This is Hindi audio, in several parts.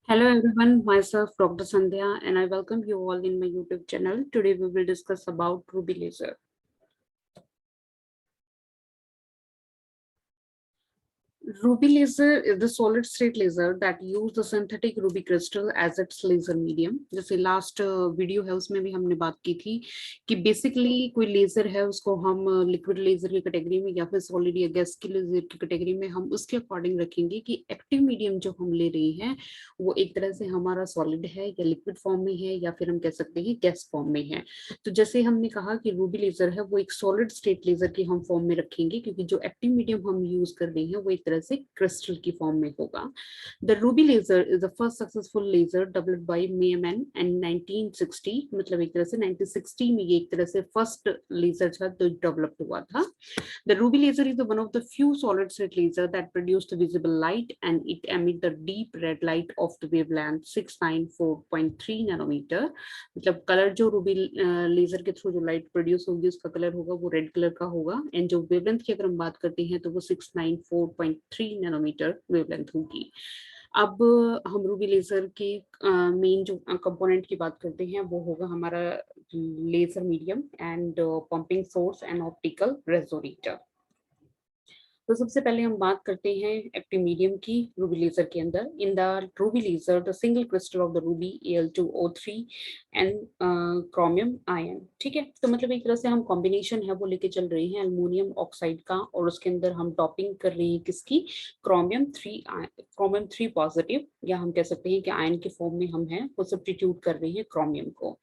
Hello everyone, myself Dr. Sandhya and I welcome you all in my YouTube channel. Today we will discuss about Ruby laser. Ruby laser is the solid state laser that use the synthetic ruby crystal as its laser medium. जैसे लास्ट वीडियो है उसमें भी हमने बात की थी कि बेसिकली कोई लेजर है उसको हम लिक्विड लेजर की कैटेगरी में या फिर सॉलिड या गैस की लेजर की कैटेगरी में हम उसके अकॉर्डिंग रखेंगे कि एक्टिव मीडियम जो हम ले रहे हैं वो एक तरह से हमारा सॉलिड है या लिक्विड फॉर्म में है या फिर हम कह सकते हैं गैस फॉर्म में है। तो जैसे हमने कहा कि रूबी लेजर है वो एक सॉलिड स्टेट लेजर की हम फॉर्म में रखेंगे क्योंकि जो एक्टिव मीडियम हम यूज कर रहे हैं वो एक तरह से क्रिस्टल की फॉर्म में होगा। The ruby laser is the first successful laser developed by मेयरमैन इन 1960, मतलब एक तरह से 1960 में ये एक तरह से फर्स्ट लेजर था जो डेवलप हुआ था। The ruby laser is one of the few solid state laser that produce the visible light and it emit the deep red light of the wavelength 694.3 nanometer। मतलब कलर जो रूबी लेजर के थ्रू जो लाइट प्रोड्यूस होगी उसका कलर होगा वो रेड कलर का होगा एंड जो वेवलेंथ की अगर हम बात करते हैं तो वो 694.3 नैनोमीटर वेवलेंथ होगी। अब हम रूबी लेजर के मेन जो कंपोनेंट की बात करते हैं वो होगा हमारा laser medium and pumping source and optical resonator. तो सबसे पहले हम बात करते हैं एक्टिव मीडियम की रूबी लेजर के अंदर। In the ruby laser the single crystal of the ruby Al2O3 and chromium ion. ठीक है, तो मतलब एक तरह से हम कॉम्बिनेशन है वो लेके चल रहे हैं एल्युमिनियम ऑक्साइड का और उसके अंदर हम टॉपिंग कर रहे हैं किसकी, क्रोमियम 3 पॉजिटिव या हम कह सकते हैं कि आयन के फॉर्म में हम हैं वो सब्स्टिट्यूट कर रहे हैं क्रोमियम को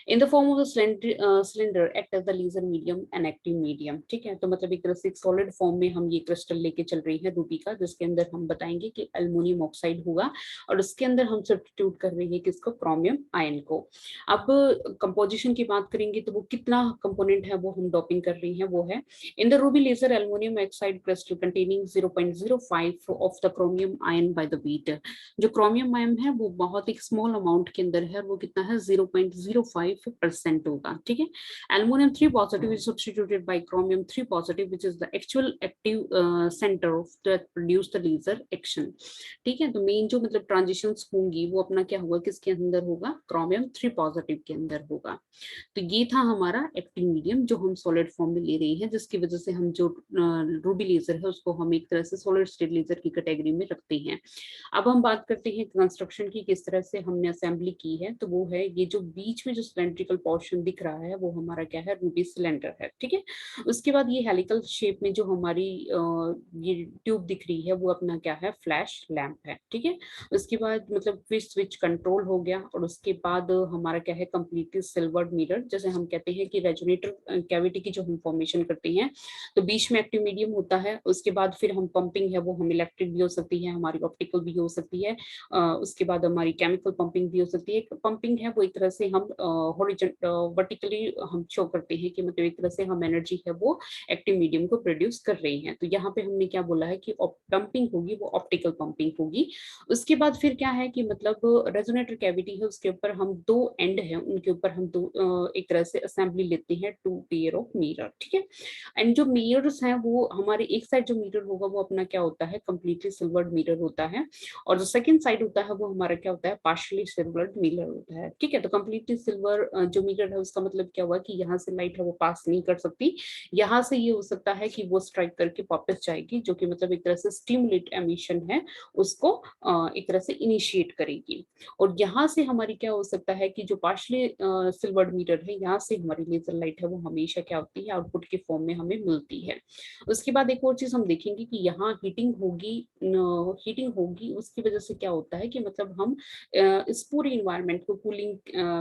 in the form of cylinder act as the laser medium and active medium. ठीक है, तो मतलब एक तरह से एक सॉलिड फॉर्म में हम ये क्रिस्टल लेके चल रही है रूबी का जिसके अंदर हम बताएंगे कि एल्युमिनियम ऑक्साइड होगा और उसके अंदर हम सब्स्टिट्यूट कर रहे हैं किसको, क्रोमियम आयन को। अब कंपोजिशन की बात करेंगे तो वो कितना कंपोनेंट है वो हम डॉपिंग कर रही है वो है in the ruby laser aluminium oxide crystal containing 0.05 of the chromium ion by the weight. जो क्रोमियम आयन है वो बहुत एक स्मॉल अमाउंट के अंदर है और वो कितना है 0.05% होगा। ठीक है, aluminium 3 positive is substituted by chromium 3 positive which is the actual active centre of that produce the laser action. ठीक है, तो मेन जो मतलब ट्रांजिशंस होंगी वो अपना क्या होगा, किसके अंदर होगा, क्रोमियम 3 पॉजिटिव के अंदर होगा। तो ये था हमारा एक्टिव मीडियम जो हम सॉलिड फॉर्म में ले रहे हैं जिसकी वजह से हम जो रूबी लेजर है उसको हम एक तरह से सॉलिड स्टेट लेजर की कैटेगरी में रखते हैं। अब हम बात करते हैं कंस्ट्रक्शन की, किस तरह से हमने असेंबली की है। तो वो है ये जो बीच में जो सिलेंड्रिकल पोर्शन दिख रहा है वो हमारा क्या है, रूबी सिलेंडर है। ठीक है, उसके बाद ये हेलिकल शेप में जो हमारी ये ट्यूब दिख रही है वो अपना क्या है, फ्लैश लैंप है। ठीक है, उसके बाद मतलब फिर स्विच कंट्रोल हो गया और उसके बाद हमारा क्या है, कंप्लीटली सिल्वर्ड मिरर। जैसे हम कहते हैं कि रेजोनेटर कैविटी की जो हम फॉर्मेशन करते हैं तो बीच में एक्टिव मीडियम होता है, उसके बाद फिर हम पंपिंग है वो हम इलेक्ट्रिक भी हो सकती है, हमारी ऑप्टिकल भी हो सकती है, उसके बाद हमारी केमिकल पंपिंग भी हो सकती है। पंपिंग है वो एक तरह से हम वर्टिकली हम शो करते हैं कि मतलब एक तरह से हम एनर्जी है वो एक्टिव मीडियम को प्रोड्यूस कर रही हैं। तो यहाँ पे हमने क्या बोला है कि पंपिंग होगी वो ऑप्टिकल पंपिंग होगी। उसके बाद फिर क्या है कि मतलब रेजोनेटर कैविटी है उसके ऊपर हम दो एंड है उनके ऊपर हम दो एक तरह से असेंबली लेते हैं, 2 पेयर ऑफ मिरर। ठीक है, एंड जो मिरर्स हैं वो हमारे एक साइड जो मिरर होगा वो अपना क्या होता है, कंप्लीटली सिल्वर्ड मिरर होता है और जो सेकंड साइड होता है वो हमारा क्या होता है, पार्शियली सिल्वर्ड मिरर होता है। ठीक है, तो कंप्लीटली सिल्वर जो मिरर है उसका मतलब क्या हुआ कि यहाँ से लाइट है वो पास नहीं कर सकती, यहाँ से ये हो सकता है कि वो स्ट्राइक करके वापस जाएगी जो कि मतलब एक तरह से स्टिमुलेट एमिशन है उसको एक तरह से इनिशिएट करेगी। और यहाँ से हमारी क्या हो सकता है कि जो पार्शियली सिल्वर्ड मिरर है यहाँ से हमारी लेजर लाइट है वो हमेशा क्या होती है, आउटपुट के फॉर्म में हमें मिलती है। उसके बाद एक और चीज हम देखेंगे कि यहाँ हीटिंग होगी उसकी वजह से क्या होता है कि मतलब हम इस पूरे इन्वायरमेंट को कूलिंग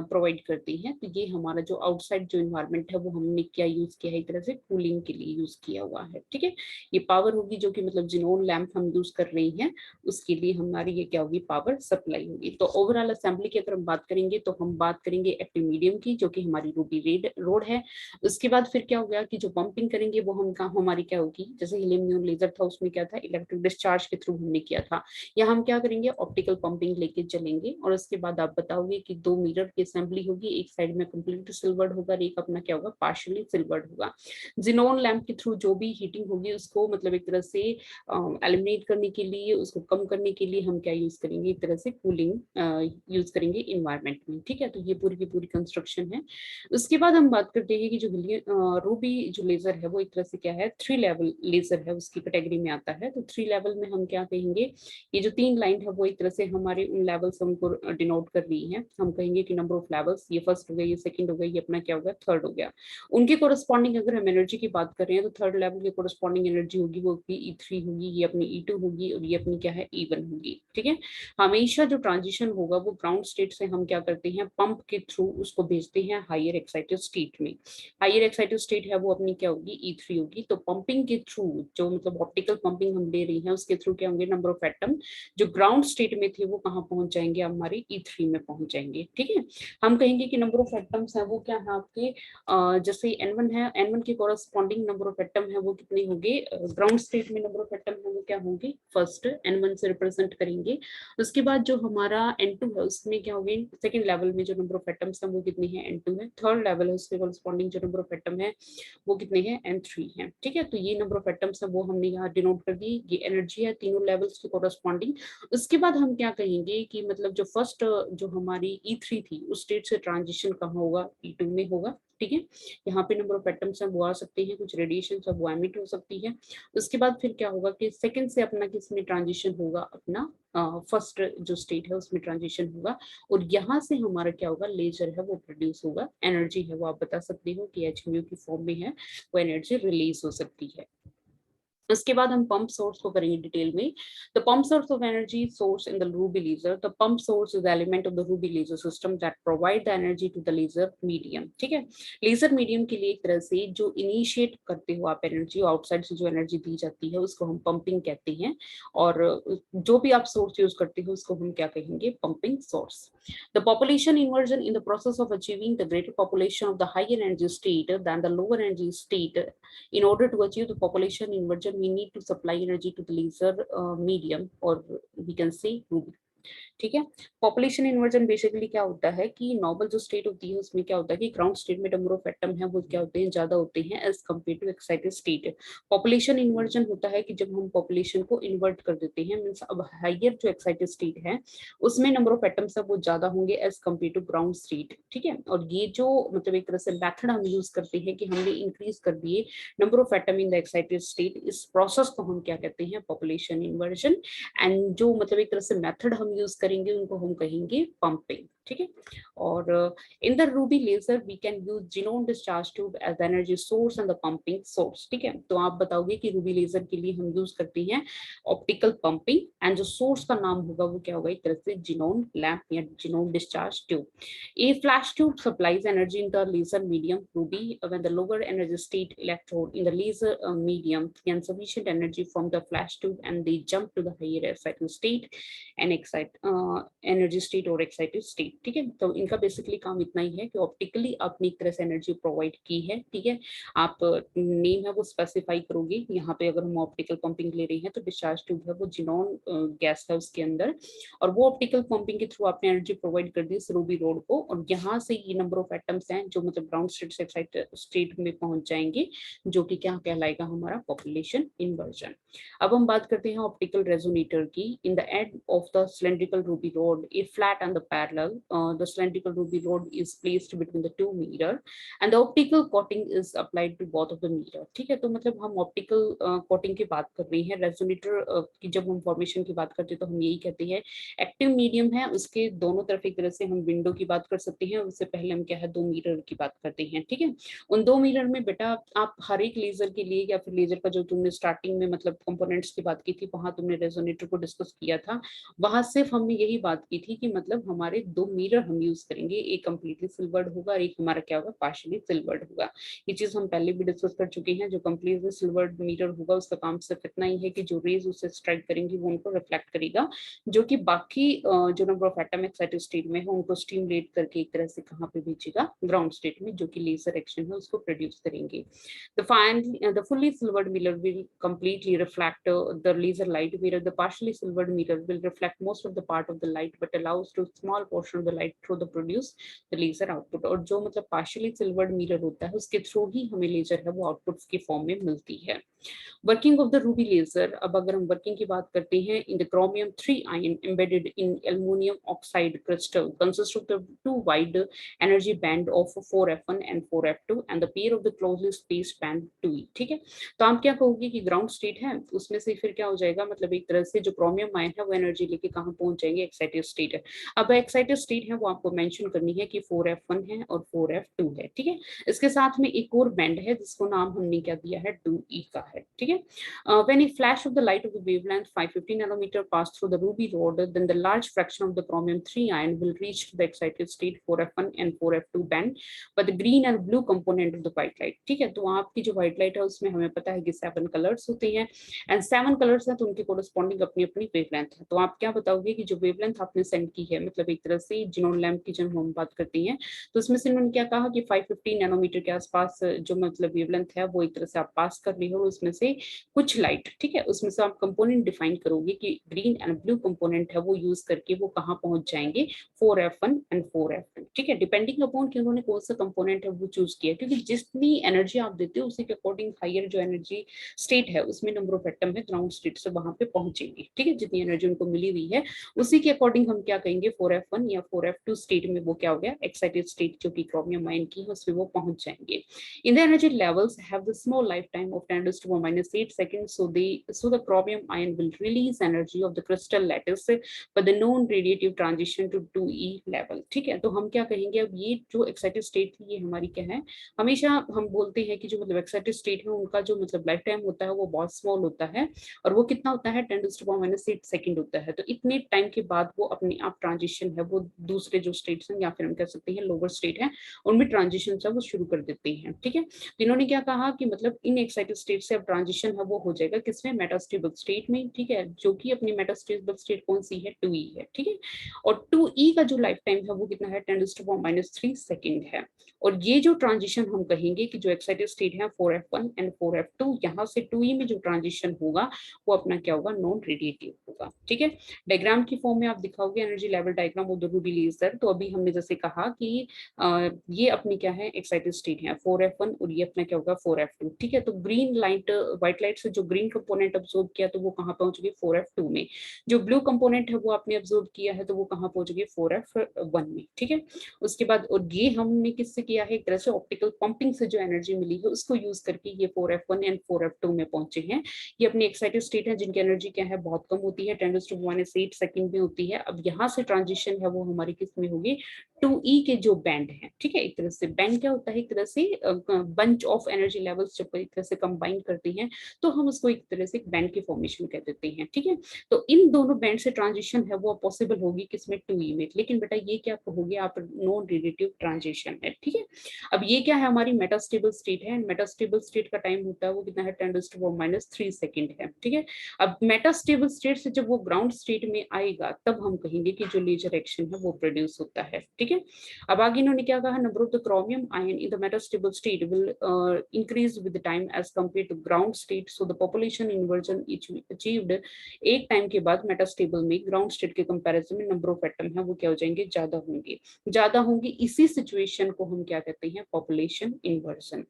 प्रोवाइड करती हैं। तो ये हमारा जो आउटसाइड जो इन्वायरमेंट है वो हमने क्या यूज किया है, एक तरह से कूलिंग के लिए यूज किया हुआ है। ठीक है, ये पावर होगी जो कि मतलब जिनोन लैंप हम यूज कर रही हैं उसके लिए हमारी ये क्या होगी, पावर सप्लाई होगी। तो ओवरऑल असेंबली की अगर हम बात करेंगे तो हम बात करेंगे एक्टिव मीडियम की जो कि हमारी रूबी रोड है। उसके बाद फिर क्या हो गया कि जो पंपिंग करेंगे वो हमारी क्या होगी, जैसे हीलियम नियॉन लेजर था उसमें क्या था, इलेक्ट्रिक डिस्चार्ज के थ्रू हमने किया था। या हम क्या करेंगे, ऑप्टिकल पंपिंग लेके चलेंगे और उसके बाद आप बताओगे कि 2 मिरर की असेंबली होगी, एक साइड में कंप्लीट सिल्वर्ड होगा और एक अपना क्या होगा, पार्शियली सिल्वर्ड होगा। जिनोन लैंप के थ्रू जो भी हीटिंग होगी उसको मतलब एक तरह से एलिमिनेट करने के लिए, उसको कम करने के लिए हम क्या यूज करेंगे, एक तरह से कूलिंग यूज करेंगे इन्वायरमेंट में। ठीक है, तो ये पूरी की पूरी कंस्ट्रक्शन है। उसके बाद हम बात करते हैं कि जो रूबी जो लेजर है वो एक तरह से क्या है, 3 लेवल लेजर है, उसकी कैटेगरी में आता है। तो 3 लेवल में हम क्या कहेंगे, ये जो 3 लाइन है वो एक तरह से हमारे उन लेवल्स हमको डिनोट कर रही है। हम कहेंगे कि नंबर ऑफ लेवल्स, ये फर्स्ट हो गया, ये सेकंड हो गया, ये अपना क्या हो गया, थर्ड हो गया। उनके कोरस्पॉन्डिंग अगर हम एनर्जी की बात कर रहे हैं तो थर्ड लेवल की कोरस्पॉन्डिंग एनर्जी होगी वो अपनी E3 होगी, ये अपनी E2 होगी और ये अपनी क्या है, E1 होगी। ठीक है, हमेशा जो ट्रांजिशन होगा वो ग्राउंड स्टेट से हम क्या करते हैं, पंप के थ्रू उसको भेजते हैं हायर एक्साइटेड स्टेट में। हायर एक्साइटेड स्टेट है वो अपनी क्या होगी, E3 होगी। तो पंपिंग के थ्रू जो मतलब ऑप्टिकल पंपिंग हम ले रही हैं उसके थ्रू क्या होंगे, नंबर ऑफ एटम जो ग्राउंड स्टेट में थे वो कहाँ पहुंच जाएंगे, हमारे E3 में पहुंच जाएंगे। ठीक है, हम कहेंगे कि नंबर ऑफ एटम्स है वो क्या है आपके, जैसे N1 है, N1 के कोरस्पॉन्डिंग नंबर ऑफ एटम है वो कितने होंगे, ग्राउंड स्टेट में नंबर ऑफ एटम है वो क्या होंगे, फर्स्ट N1 से रिप्रेजेंट करेंगे। उसके बाद जो हमारा N2 है उसमें क्या होंगे, सेकंड लेवल में जो नंबर ऑफ एटम्स है वो कितने हैं, N2 है। थर्ड लेवल है उसके कोरस्पॉन्डिंग जो नंबर ऑफ एटम है वो कितने हैं, N3 है। ठीक है, तो ये नंबर ऑफ एटम्स है वो हमने यहाँ डिनोट कर दी, ये एनर्जी है तीनों लेवल्स के कोरस्पॉन्डिंग। उसके बाद हम क्या कहेंगे कि मतलब जो फर्स्ट जो हमारी E3 थी उस स्टेट से ट्रांजिशन कहाँ होगा, E2 में होगा। ठीक है, यहाँ पे नंबर ऑफ एटम्स है वो आ सकते हैं, कुछ रेडिएशन है वो एमिट हो सकती है। उसके बाद फिर क्या होगा कि सेकंड से अपना किस में ट्रांजिशन होगा, अपना फर्स्ट जो स्टेट है उसमें ट्रांजिशन होगा और यहाँ से हमारा क्या होगा, लेजर है वो प्रोड्यूस होगा। एनर्जी है वो आप बता सकते हो कि H म्यू की फॉर्म में है, वो एनर्जी रिलीज हो सकती है। उसके बाद हम पंप सोर्स को करेंगे डिटेल में। The pump source of energy source in the ruby laser, the pump source is the element of the ruby laser system that provide the energy to the laser medium. ठीक है, लेजर मीडियम के लिए एक तरह से जो इनिशिएट करते हो आप एनर्जी, आउटसाइड से जो एनर्जी दी जाती है उसको हम पंपिंग कहते हैं और जो भी आप सोर्स यूज करते हो उसको हम क्या कहेंगे, pumping source. The population inversion in the process of achieving the greater population of the higher energy state than the lower energy state. In order to achieve the population inversion, we need to supply energy to the laser medium, or we can say Ruby. ठीक है, पॉपुलेशन इन्वर्जन बेसिकली क्या होता है कि नॉर्मल जो स्टेट होती है उसमें क्या होता है कि ग्राउंड स्टेट में नंबर ऑफ एटम है वो क्या होते हैं, ज्यादा होते हैं as compare to excited state. Population inversion होता है कि जब हम पॉपुलेशन को इन्वर्ट कर देते हैं, मींस अब हाइयर जो एक्साइटेड स्टेट है उसमें नंबर ऑफ एटम्स है वो ज्यादा होंगे as compare to ground state. ठीक है, और ये जो मतलब एक तरह से मेथड हम यूज करते हैं कि हमने इंक्रीज कर दिए number of atom in the excited state, इस प्रोसेस को हम क्या कहते हैं, पॉपुलेशन इन्वर्जन। एंड जो मतलब एक तरह से मेथड हम यूज करेंगे उनको हम कहेंगे पंपिंग। ठीक है, और in the ruby laser we can use xenon discharge tube as energy source and the pumping source. ठीक है, तो आप बताओगे कि रूबी लेजर के लिए हम यूज करते हैं ऑप्टिकल पंपिंग एंड जो सोर्स का नाम होगा वो क्या होगा, एक तरह से जिनोन लैम्प या xenon discharge tube. A flash tube supplies energy in the laser medium Ruby when the lower energy state electrode in the laser medium can sufficient energy from the flash tube and they jump to the higher excited state and energy state और excited state। ठीक है, तो इनका बेसिकली काम इतना ही है कि ऑप्टिकली आपने एक तरह से एनर्जी प्रोवाइड की है। ठीक है, आप नेम है वो स्पेसिफाई करोगे, यहाँ पे अगर हम ऑप्टिकल पंपिंग ले रहे हैं तो डिस्चार्ज ट्यूब है वो जिनोन गैस है उसके अंदर, और वो ऑप्टिकल पंपिंग के थ्रू आपने एनर्जी प्रोवाइड कर दी इस रूबी रोड को, और यहाँ से ये नंबर ऑफ एटम्स हैं जो मतलब ग्राउंड स्टेट से एक्साइटेड स्टेट में पहुंच जाएंगे, जो कि क्या कहलाएगा, हमारा पॉपुलेशन इन्वर्जन। अब हम बात करते हैं ऑप्टिकल रेजोनेटर की। In the end of the cylindrical ruby rod a flat and the parallel, the cylindrical ruby rod is placed between the two mirror and the optical coating is applied to both of the mirror. ठीक है, तो मतलब हम ऑप्टिकल कोटिंग की बात कर रहे हैं, रेजोनेटर की जब हम फॉर्मेशन की बात करते हैं तो हम यही कहते हैं एक्टिव मीडियम है उसके दोनों तरफ एक तरह से हम विंडो की बात कर सकते हैं, उससे पहले हम क्या है 2 मिरर की बात करते हैं। ठीक है, उन 2 मिरर में बेटा आप हर एक लेजर के लिए या फिर लेजर का जो तुमने स्टार्टिंग में मतलब कंपोनेंट्स की बात की थी वहां तुमने रेजोनेटर को डिस्कस किया था, वहां सिर्फ हमने यही बात की थी कि मतलब हमारे 2 मिरर हम यूज करेंगे, एक कंप्लीटली सिल्वर्ड होगा और एक हमारा क्या होगा, पार्शियली सिल्वर्ड होगा। ये चीज हम पहले भी डिस्कस कर चुके हैं। जो कंप्लीटली सिल्वर्ड मिरर होगा उसका काम सिर्फ इतना ही है कि जो रेज उससे स्ट्राइक करेंगी वो उनको रिफ्लेक्ट करेगा, जो कि बाकी जो number of atom excited state में है उनको स्टिमुलेट करके एक तरह से कहाँ पे भेजेगा, ग्राउंड स्टेट में, जो कि लेजर एक्शन है उसको प्रोड्यूस करेंगे। The fully silvered mirror will completely reflect the laser light, whereas the partially silvered mirror will reflect most of of the part of the light but allows to small portion of the light through the produce the laser output। और जो मतलब partially silvered mirror होता है उसके थ्रू ही हमें लेजर है वो आउटपुट के फॉर्म में मिलती है। Working of the ruby laser, अब अगर हम वर्किंग की बात करते हैं, in the chromium 3 ion embedded in aluminium oxide crystal consist of the two wide energy band of 4f1 and 4f2 and the pair of the closely spaced band 2e। ठीक है, तो आप क्या कहोगे कि ग्राउंड स्टेट है, उसमें से फिर क्या हो जाएगा, मतलब एक तरह से जो क्रोमियम आयन है वो एनर्जी लेके कहाँ पहुंच जाएंगे, एक्साइटेड स्टेट है। अब एक्साइटेड स्टेट है वो आपको मेंशन करनी है कि 4f1 है और 4f2 है। ठीक है, इसके साथ में एक और बैंड है जिसको नाम हमने क्या दिया है, 2e का है। ठीक है, when a flash of the light of the wavelength 550 nanometer pass through the ruby rod, then the large fraction of the chromium 3 ion will reach to the excited state 4f1 and 4f2 band, but the green and blue component of the white light। ठीक है, तो आपकी जो व्हाइट लाइट है उसमें हमें पता है कि 7 कलर्स होते हैं एंड 7 कलर्स हैं, तो उनके कोरस्पॉन्डिंग अपनी अपनी वेवलेंथ है। तो आप क्या बताओगे कि जो वेवलेंथ आपने सेंड की है, मतलब एक तरह से जिनोन लैम्प की जब हम बात करते हैं तो उसमें से उन्होंने क्या कहा कि 550 नैनोमीटर के आसपास जो मतलब वेवलेंथ है वो एक तरह से आप पास कर रही हो, उसमें से कुछ लाइट, ठीक है, उसमें से आप कंपोनेंट डिफाइन करोगे कि ग्रीन एंड ब्लू कंपोनेंट है वो यूज करके वो कहाँ पहुंच जाएंगे, 4f1 एंड 4f2। ठीक है, डिपेंडिंग अपॉन कि उन्होंने कौन सा कंपोनेंट है वो चूज किया, क्योंकि जितनी एनर्जी आप देते हो उसी के अकॉर्डिंग हायर जो एनर्जी स्टेट है उसमें नंबर ऑफ एटम है ग्राउंड स्टेट से वहां पे पहुंचेंगे। ठीक है, जितनी एनर्जी उनको मिली हुई है उसी के अकॉर्डिंग हम क्या कहेंगे, 4f1 या 4f2 स्टेट में वो क्या हो गया, एक्साइटेड स्टेट जो कि क्रोमियम आयन की है उसमें वो पहुंच जाएंगे। In the energy levels have the small life time of 10⁻⁸ seconds, so the chromium ion will release energy of the crystal lattice but the non radiative transition to 2e level। ठीक है, तो हम क्या कहेंगे, अब ये जो एक्साइटेड स्टेट थी ये हमारी क्या है, हमेशा हम बोलते हैं कि जो मतलब एक्साइटेड स्टेट है उनका जो मतलब लाइफ टाइम होता है वो बहुत स्मॉल होता है, और वो कितना होता है, 10⁻⁸ सेकंड होता है। तो इतने टाइम के बाद वो अपने आप ट्रांजिशन है वो दूसरे जो स्टेट्स हैं या फिर हम कह सकते हैं लोअर स्टेट है उनमें ट्रांजिशन है वो शुरू कर देते हैं। ठीक है, इन्होंने क्या कहा कि मतलब इन एक्साइटेड स्टेट से अब ट्रांजिशन है वो हो जाएगा किसमें, मेटास्टेबल स्टेट में। ठीक है, जो कि अपनी मेटास्टेबल स्टेट कौन सी है, 2e है। ठीक है, और 2e का जो लाइफ टाइम है वो कितना है, 10⁻³ सेकंड है। और ये जो ट्रांजिशन हम कहेंगे कि जो एक्साइटेड स्टेट है 4f1 एंड 4f2, यहाँ से 2e में जो ट्रांजिशन होगा वो अपना क्या होगा, नॉन रेडिएटिव होगा। ठीक है, डायग्राम की फॉर्म में आप दिखाओगे energy level diagram of the ruby laser. तो अभी हमने जैसे कहा कि ये अपनी क्या है, एक्साइटेड स्टेट है 4f1 और ये अपना क्या होगा 4f2। ठीक है, तो ग्रीन लाइट व्हाइट लाइट से जो ग्रीन कंपोनेंट अब्सॉर्ब किया तो वो कहाँ पहुंच गए, 4f2 में। जो ब्लू कंपोनेंट है वो आपने अब्सॉर्ब किया है तो वो कहाँ पहुंच गए, 4f1 में। ठीक है, उसके बाद और ये हमने किससे किया है, एक तरह से ऑप्टिकल पंपिंग से जो एनर्जी मिली है उसको यूज करके ये 4f1 एंड 4f2 में पहुंचे हैं। ये अपनी एक्साइटेड स्टेट है जिनकी एनर्जी क्या है, बहुत कम होती है, 10⁻⁸ सेकंड में होती है। अब यहाँ से ट्रांजिशन है वो हमारी किस में होगी, 2e के जो बैंड है। ठीक है, एक तरह से बैंड क्या होता है, एक तरह से बंच ऑफ एनर्जी लेवल्स जब एक तरह से कंबाइन करते हैं तो हम उसको एक तरह से बैंड की फॉर्मेशन कह देते हैं। ठीक है, तो इन दोनों बैंड से ट्रांजिशन है वो पॉसिबल होगी किसमें, 2e में। लेकिन बेटा ये क्या कहोगे आप, नॉन रेडिएटिव ट्रांजिशन है। ठीक है, अब ये क्या है, हमारी मेटास्टेबल स्टेट है। मेटास्टेबल स्टेट का टाइम होता है वो कितना है, 10⁻³ सेकंड है। ठीक है, अब मेटास्टेबल स्टेट से जब वो ग्राउंड स्टेट में आएगा तब हम कहेंगे कि जो लेजर एक्शन है वो प्रोड्यूस होता है। ठीक है, अब आगे इन्होंने क्या कहा, number of the chromium ion in the metastable state will increase with time as compare to ground state, so the population inversion achieved एक टाइम के बाद मेटास्टेबल में ग्राउंड स्टेट के कंपैरिजन में नंबर ऑफ एटम है वो क्या हो जाएंगे, ज्यादा होंगे। इसी सिचुएशन को हम क्या कहते हैं, population inversion.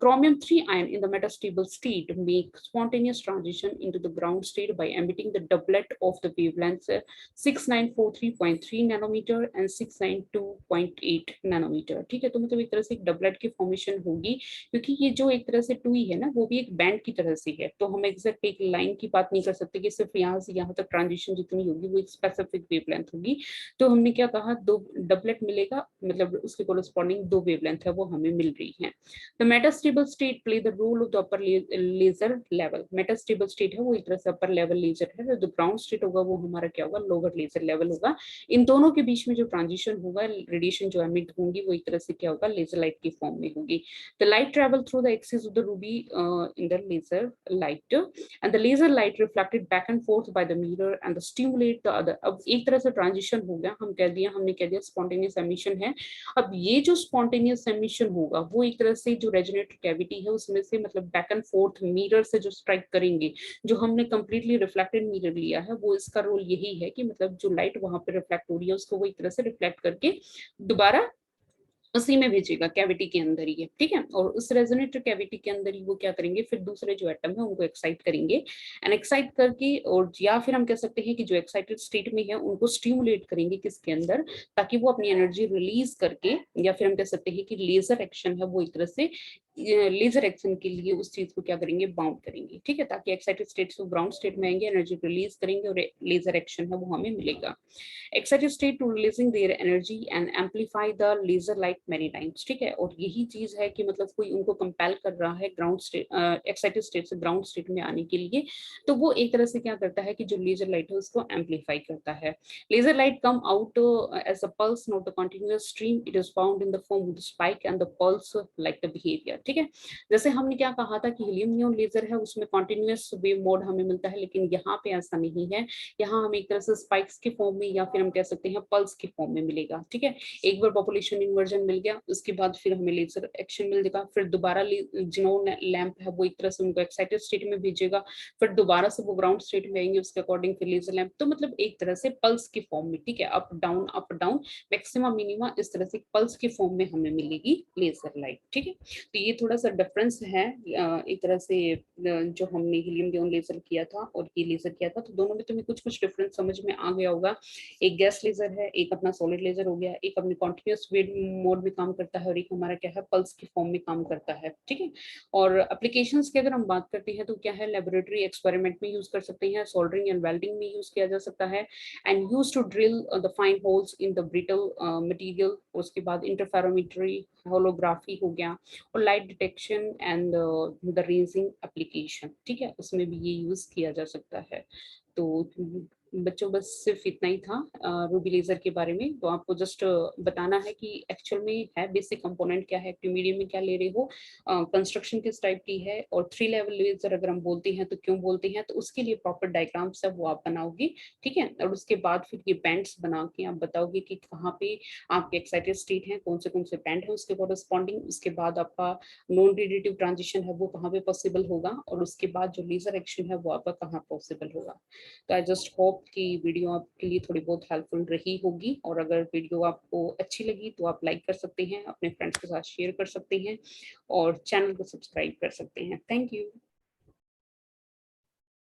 Chromium 3 ion in the metastable state make spontaneous transition into the ground state by emitting the doublet of the wavelengths 6943.3 nanometer and 692.8 nanometer। ठीक है, तो मतलब एक तरह से एक डबलेट की फॉर्मेशन होगी, क्योंकि ये जो एक तरह से 2e है ना वो भी एक बैंड की तरह से है। तो हम एग्जैक्ट एक लाइन की बात नहीं कर सकते कि सिर्फ यहाँ से यहाँ तक ट्रांजिशन जितनी होगी वो एक स्पेसिफिक वेवलेंथ होगी। तो हमने क्या कहा, दो डबलेट मिलेगा, मतलब उसके कोरस्पॉन्डिंग दो वेवलेंथ है वो हमें मिल रही है। The metastable state play the role of the upper laser level। metastable state है वो एक तरह से upper level laser है, जो ground state होगा वो हमारा क्या होगा, lower laser level होगा। इन दोनों के बीच में जो ट्रांजिशन होगा, रेडिएशन जो एमिट होंगी वो एक तरह से क्या होगा, लेजर लाइट की फॉर्म में होगी। The light travel through the axis of the ruby in the laser light and the laser light reflected back and forth by the mirror and the stimulate the other। अब एक तरह से ट्रांजिशन हो गया, हमने कह दिया स्पॉन्टेनियस एमिशन है। अब ये जो स्पॉन्टेनियस एमिशन होगा वो एक तरह से जो रेजोनेटर कैविटी है उसमें से मतलब बैक एंड फोर्थ मिरर से जो स्ट्राइक करेंगे, जो हमने कंप्लीटली रिफ्लेक्टेड मिरर लिया है वो इसका रोल यही है कि मतलब जो लाइट वहां पे रिफ्लेक्ट हो रही है उसको वो एक तरह से रिफ्लेक्ट करके दोबारा उसी में भेजेगा, कैविटी के अंदर ही है, ठीक है। और उस रेजोनेटर कैविटी के अंदर ही वो क्या करेंगे, फिर दूसरे जो एटम है उनको एक्साइट करेंगे, एंड एक्साइट करके, और या फिर हम कह सकते हैं कि जो एक्साइटेड स्टेट में है उनको स्टिमुलेट करेंगे किसके अंदर, ताकि वो अपनी एनर्जी रिलीज करके, या फिर हम कह सकते हैं कि लेजर एक्शन है वो एक तरह से लेजर एक्शन के लिए उस चीज को क्या करेंगे, बाउंड करेंगे, ठीक है, ताकि एक्साइटेड स्टेट से ग्राउंड स्टेट में आएंगे, एनर्जी रिलीज करेंगे और लेजर एक्शन है वो हमें मिलेगा। Excited state to releasing their energy and amplify the laser light many times, ठीक है। और यही चीज है कि मतलब कोई उनको कंपेल कर रहा है ग्राउंड स्टेट, एक्साइटेड स्टेट से ग्राउंड स्टेट में आने के लिए, तो वो एक तरह से क्या करता है कि जो लेजर लाइट है उसको एम्पलीफाई करता है। Laser light come out as a pulse, not a continuous stream. It is found in the form of the spike and the pulse like the behavior, ठीक है। जैसे हमने क्या कहा था कि हीलियम नियॉन लेजर है उसमें कॉन्टिन्यूअस वेव मोड हमें मिलता है, लेकिन यहाँ पे ऐसा नहीं है। यहाँ हमें एक तरह से स्पाइक्स के फॉर्म में या फिर हम कह सकते हैं पल्स के फॉर्म में मिलेगा, ठीक है। एक बार पॉपुलेशन इन्वर्जन मिल गया, उसके बाद फिर हमें लेजर एक्शन मिल जाएगा, फिर दोबारा जिनोन लैंप है वो एक तरह से उनको एक्साइटेड स्टेट में भेजेगा, फिर दोबारा से वो ग्राउंड स्टेट में आएंगे, उसके अकॉर्डिंग फिर लेजर लैंप, तो मतलब एक तरह से पल्स के फॉर्म में, ठीक है, अप डाउन मैक्सिमम मिनिमा, इस तरह से पल्स के फॉर्म में हमें मिलेगी लेजर लाइट, ठीक है। तो ये थोड़ा सा डिफरेंस है एक तरह से जो हमने हीलियम नियॉन लेजर किया था और ये लेजर किया था, तो दोनों में तुम्हें कुछ कुछ डिफरेंस समझ में आ गया होगा। एक गैस लेजर है, एक अपना सॉलिड लेजर हो गया, एक अपने कॉन्टिन्यूअस वेव मोड में काम करता है और एक हमारा क्या है, पल्स के फॉर्म में काम करता है, ठीक है। और एप्लीकेशंस की अगर हम बात करते हैं तो क्या है, लेबोरेटरी एक्सपेरिमेंट में यूज कर सकते हैं, सोल्डरिंग एंड वेल्डिंग में यूज किया जा सकता है, and use to drill the fine holes in the brittle material. उसके बाद इंटरफेरोमेट्री, होलोग्राफी हो गया, और light detection and the ranging application, ठीक है, उसमें भी ये यूज किया जा सकता है। तो बच्चों बस सिर्फ इतना ही था रूबी लेजर के बारे में। तो आपको जस्ट बताना है कि एक्चुअल में है बेसिक कंपोनेंट क्या है, एक्टिव मीडियम में क्या ले रहे हो, कंस्ट्रक्शन किस टाइप की है, और 3 लेवल लेजर अगर हम बोलते हैं तो क्यों बोलते हैं, तो उसके लिए प्रॉपर डायग्राम्स है वो आप बनाओगे, ठीक है। और उसके बाद फिर ये बैंड्स बना के आप बताओगे कि कहाँ पे आपके एक्साइटेड स्टेट है, कौन से बैंड है उसके कॉरस्पॉन्डिंग, उसके बाद आपका नॉन रेडिएटिव ट्रांजिशन है वो कहाँ पे पॉसिबल होगा, और उसके बाद जो लेजर एक्शन है वो आपका कहाँ पॉसिबल होगा। तो आई जस्ट होप कि वीडियो आपके लिए थोड़ी बहुत हेल्पफुल रही होगी, और अगर वीडियो आपको अच्छी लगी तो आप लाइक कर सकते हैं, अपने फ्रेंड्स के साथ शेयर कर सकते हैं, और चैनल को सब्सक्राइब कर सकते हैं। Thank you.